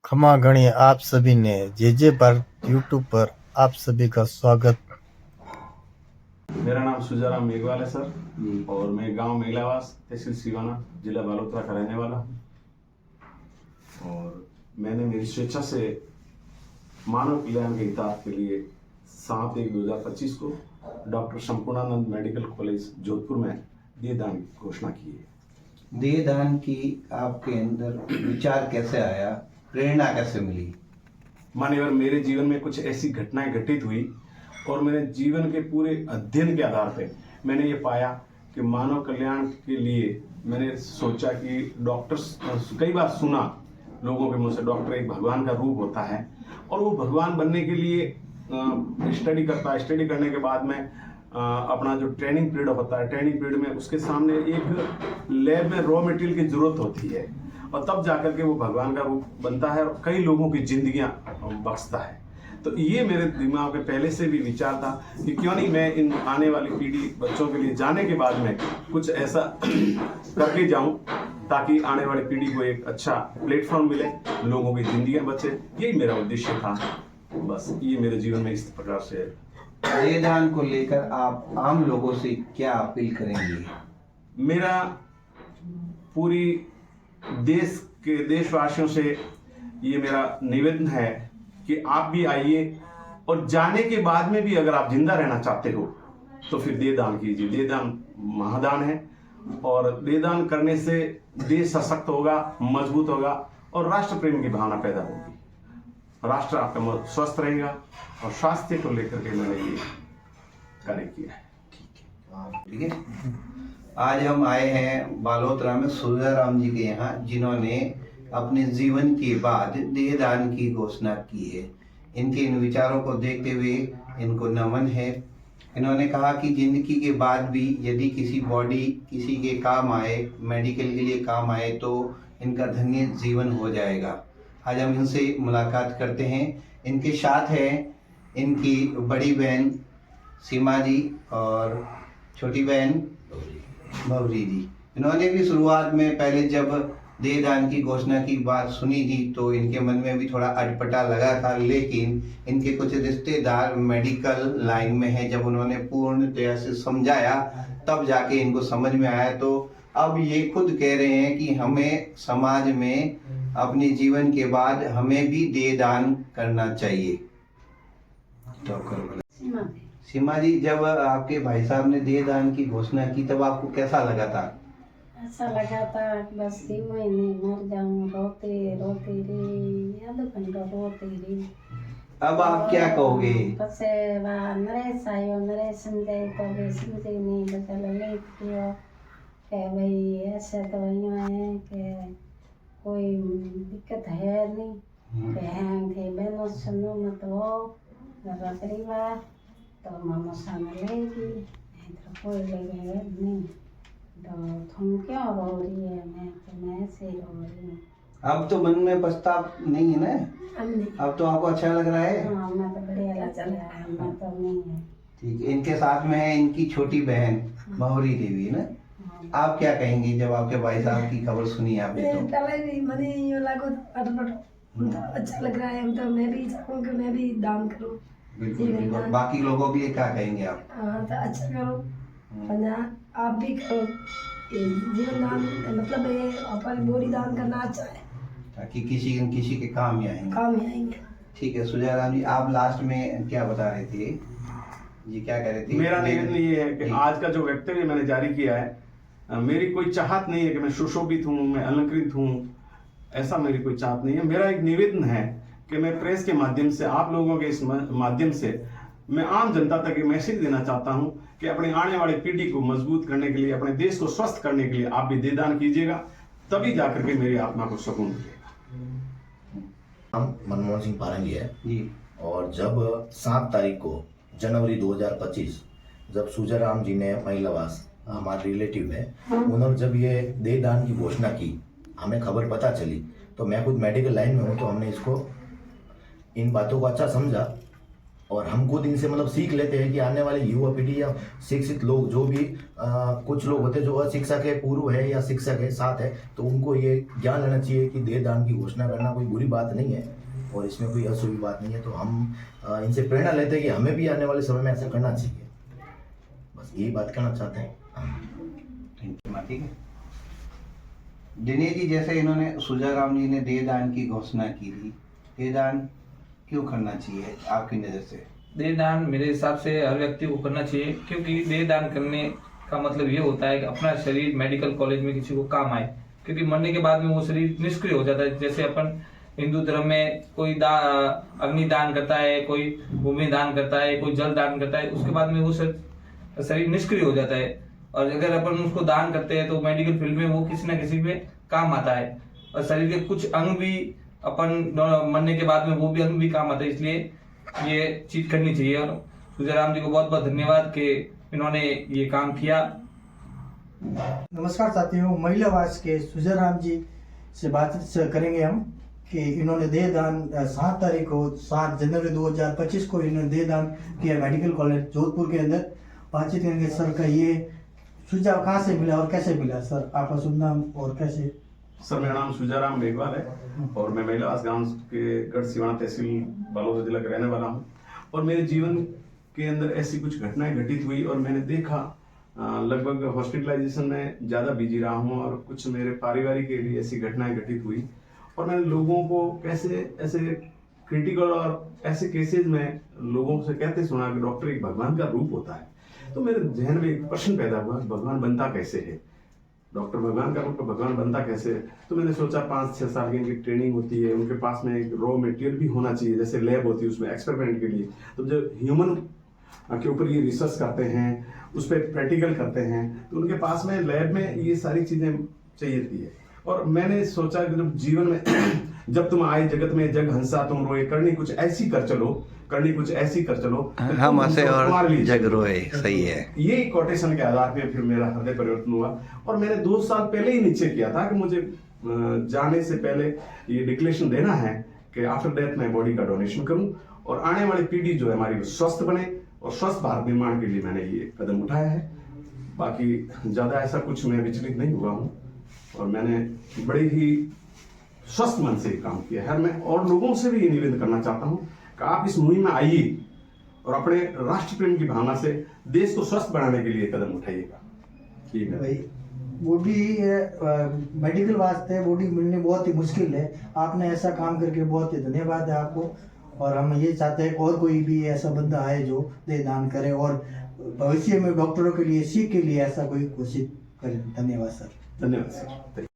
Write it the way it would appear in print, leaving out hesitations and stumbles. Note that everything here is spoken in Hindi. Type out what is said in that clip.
क्षमा गणिए आप सभी ने जे भारत यूट्यूब पर आप सभी का स्वागत। मेरा नाम सुजाराम मेघवाल है सर और मैं गांव मेलावास तहसील सिवाना जिला बालोतरा का रहने वाला हूँ। और मैंने मेरी स्वेच्छा से मानव कल्याण के हितार्थ के लिए 7/1/2025 को doctor Sampurnanand medical college Jodhpur में देहदान की घोषणा की है। देहदान की आपके अंदर विचार कैसे आया, प्रेरणा कैसे मिली? मान्यवर, मेरे जीवन में कुछ ऐसी घटनाएं घटित हुई और मेरे जीवन के पूरे अध्ययन के आधार पे मैंने ये पाया कि मानव कल्याण के लिए मैंने सोचा कि डॉक्टर्स, कई बार सुना लोगों के मुंह से, डॉक्टर एक भगवान का रूप होता है और वो भगवान बनने के लिए स्टडी करता है। स्टडी करने के बाद में अपना जो ट्रेनिंग पीरियड होता है, ट्रेनिंग पीरियड में उसके सामने एक लैब में रॉ मटेरियल की जरूरत होती है और तब जाकर के वो भगवान का रूप बनता है और कई लोगों की जिंदगियां बख्शता है। तो ये मेरे दिमाग में पहले से भी विचार था कि क्यों नहीं मैं इन आने वाली पीढ़ी बच्चों के लिए जाने के बाद में कुछ ऐसा करके जाऊं ताकि आने वाली पीढ़ी को एक अच्छा प्लेटफॉर्म मिले, लोगों की जिंदगियां बचे। यही मेरा उद्देश्य था। बस ये मेरे जीवन में इस प्रकार से है। देहदान को लेकर आप आम लोगों से क्या अपील करेंगे? मेरा पूरी देश के देशवासियों से ये मेरा निवेदन है कि आप भी आइए और जाने के बाद में भी अगर आप जिंदा रहना चाहते हो तो फिर देहदान कीजिए। देहदान महादान है और देहदान करने से देश सशक्त होगा, मजबूत होगा और राष्ट्र प्रेम की भावना पैदा होगी। राष्ट्र आपका स्वस्थ रहेगा और स्वास्थ्य को लेकर के मैंने ये कार्य किया है। ठीक है। आज हम आए हैं बालोतरा में सुजाराम जी के यहाँ, जिन्होंने अपने जीवन के बाद देहदान की घोषणा की है। इनके इन विचारों को देखते हुए इनको नमन है। इन्होंने कहा कि जिंदगी के बाद भी यदि किसी बॉडी किसी के काम आए, मेडिकल के लिए काम आए, तो इनका धन्य जीवन हो जाएगा। आज हम इनसे मुलाकात करते हैं। इनके साथ है इनकी बड़ी बहन सीमा जी और छोटी बहन भवरी जी। इन्होंने भी शुरुआत में पहले जब देहदान की घोषणा की बात सुनी थी तो इनके मन में भी थोड़ा अटपटा लगा था, लेकिन इनके कुछ रिश्तेदार मेडिकल लाइन में हैं। जब उन्होंने पूर्णतया से समझाया तब जाके इनको समझ में आया। तो अब ये खुद कह रहे हैं कि हमें समाज में अपने जीवन के बाद हमें भी देहदान करना चाहिए। सीमा जी, जब आपके भाई साहब ने देहदान की घोषणा की तब आपको कैसा लगा था? ऐसा लगा था बस 3 महीने मर जाऊं, रोते रोते रे, आधो घंटा रोते रे। अब आप क्या कहोगे? बस नरेश आयो, नरेश समझे तो वे समझे नहीं, बस ललित कियो के भाई ऐसे तो यहाँ है कि कोई दिक्कत है नहीं, बहन थे बहनों सुनो मत हो, मेरा परिवार तो मामा सामने लेगी, नहीं तो कोई लगेगा नहीं। तो तुम क्यों रो रही है? मैं ऐसे रो रही हूँ। अब तो मन में पछतावा नहीं है ना? अब तो आपको अच्छा लग रहा है? हाँ, मैं तो बढ़िया चल रहा है, मैं तो नहीं है। ठीक है। इनके साथ में है इनकी छोटी बहन भवरी देवी है ना? आप क्या कहेंगी जब आपके भाई साहब की खबर सुनी आपने? तो मैंने ये लागो तो अच्छा लग रहा है। तो मैं भी चाहूँ कि मैं भी दान करूँ। बिल्कुल बिल्कुल। बाकी लोगों के लिए क्या कहेंगे आप? हाँ, तो अच्छा करो, आप भी करो। जीवन दान मतलब ये अपन बॉडी दान करना अच्छा है ताकि किसी के काम ही आएंगे। काम ही आएंगे। ठीक है। सुजाराम जी, आप लास्ट में क्या बता रहे थे जी? क्या कह रहे थे? मेरा निवेदन ये है कि आज का जो वक्तव्य मैंने जारी किया है, मेरी कोई चाहत नहीं है कि मैं सुशोभित हूँ, मैं अलंकृत हूँ, ऐसा मेरी कोई चाहत नहीं है। मेरा एक निवेदन है कि मैं प्रेस के माध्यम से, आप लोगों के इस माध्यम से मैं आम जनता तक एक मैसेज देना चाहता हूं कि अपनी आने वाली पीढ़ी को मजबूत करने के लिए, अपने देश को स्वस्थ करने के लिए आप भी देहदान कीजिएगा, तभी जाकर के मेरी आत्मा को सुकून मिलेगा। हम मनमोहन सिंह पारंगी है जी। और जब 7 तारीख को जनवरी 2025 जब सुजाराम जी ने महिलावास, हमारे रिलेटिव है, उन्होंने जब ये देहदान की घोषणा की, हमें खबर पता चली तो मैं खुद मेडिकल लाइन में हूँ, तो हमने इसको इन बातों को अच्छा समझा और हम खुद इनसे मतलब सीख लेते हैं कि आने वाले युवा पीढ़ी या शिक्षित लोग जो भी कुछ लोग होते हैं जो अशिक्षक है, पूर्व है या शिक्षक है साथ है, तो उनको ये ज्ञान लेना चाहिए कि देह दान की घोषणा करना कोई बुरी बात नहीं है और इसमें कोई अशुभ बात नहीं है। तो हम इनसे प्रेरणा लेते हैं कि हमें भी आने वाले समय में ऐसा करना चाहिए। बस यही बात कहना चाहते हैं। ठीक है दिनेश जी, जैसे इन्होंने सुजाराम जी ने देह दान की घोषणा की थी, देह दान क्यों करना चाहिए आपकी नज़र से? देह दान मेरे हिसाब से हर व्यक्ति को करना चाहिए, क्योंकि देह दान करने का मतलब ये होता है कि अपना शरीर मेडिकल कॉलेज में किसी को काम आए, क्योंकि मरने के बाद में वो शरीर निष्क्रिय हो जाता है। जैसे अपन हिंदू धर्म में कोई अग्नि दान करता है, कोई भूमि दान करता है, कोई जल दान करता है, उसके बाद में वो शरीर निष्क्रिय हो जाता है। और अगर अपन उसको दान करते हैं तो मेडिकल फील्ड में वो किसी न किसी पे काम आता है। और शरीर के कुछ अंग भी अपन मरने के बाद में वो भी अंग भी काम आता है, इसलिए ये चीज करनी चाहिए। और सुजाराम जी को बहुत बहुत धन्यवाद कि इन्होंने ये काम किया। नमस्कार साथियों, महिलावास के सुजाराम जी से बात करेंगे हम कि इन्होंने देह दान 7 तारीख को 7 जनवरी 2025 को इन्होंने देह दान किया मेडिकल कॉलेज जोधपुर के अंदर। बातचीत करेंगे सर का ये सुझाव कहाँ से मिला और कैसे मिला। सर आपका शुभ नाम और कैसे? सर मेरा नाम सुजाराम मेघवाल है और मैं महिलावास गांव के गढ़ सिवाना तहसील बालोद जिला का रहने वाला हूं। और मेरे जीवन के अंदर ऐसी कुछ घटनाएं घटित हुई और मैंने देखा लगभग हॉस्पिटलाइजेशन में ज़्यादा बिजी रहा हूं और कुछ मेरे पारिवारिक के लिए ऐसी घटनाएं घटित हुई और मैंने लोगों को कैसे ऐसे क्रिटिकल और ऐसे केसेस में लोगों से कहते सुना कि डॉक्टर एक भगवान का रूप होता है। तो मेरे जहन में एक प्रश्न पैदा हुआ, भगवान बनता कैसे है, डॉक्टर भगवान का रूप भगवान बनता कैसे है। तो मैंने सोचा 5-6 साल की इनकी ट्रेनिंग होती है, उनके पास में एक रॉ मटेरियल भी होना चाहिए, जैसे लैब होती है उसमें एक्सपेरिमेंट के लिए। तो जब ह्यूमन के ऊपर ये रिसर्च करते हैं, उस पर प्रैक्टिकल करते हैं, तो उनके पास में लैब में ये सारी चीज़ें चाहिए थी। और मैंने सोचा कि जब जीवन में जब तुम आए जगत में जग हंसा तुम रोए, करनी कुछ ऐसी कर चलो, करनी कुछ ऐसी कर चलो, हम हंसे और जग रोए। सही है। ये कोटेशन के आधार पे फिर मेरा हृदय परिवर्तन हुआ और मैंने 2 साल पहले ही निश्चय किया था कि मुझे जाने से पहले ये डिक्लेरेशन देना है कि आफ्टर डेथ मैं बॉडी का डोनेशन करूं और आने वाली पीढ़ी जो है हमारी स्वस्थ बने और स्वस्थ भारत निर्माण के लिए मैंने ये कदम उठाया है। बाकी ज्यादा ऐसा कुछ मैं विचलित नहीं हुआ हूँ और मैंने बड़े ही स्वस्थ मन से काम किया है। मैं और लोगों से भी ये निवेदन करना चाहता हूँ कि आप इस मुहिम में आइए और अपने राष्ट्र प्रेम की भावना से देश को स्वस्थ बनाने के लिए कदम उठाइएगा। ठीक है भाई। बॉडी मेडिकल वास्ते बॉडी मिलनी बहुत ही मुश्किल है, आपने ऐसा काम करके बहुत ही धन्यवाद है आपको। और हम ये चाहते हैं और कोई भी ऐसा बंदा है जो देह दान करे और भविष्य में डॉक्टरों के लिए सीख के लिए ऐसा कोई कोशिश करे। धन्यवाद सर। धन्यवाद सर।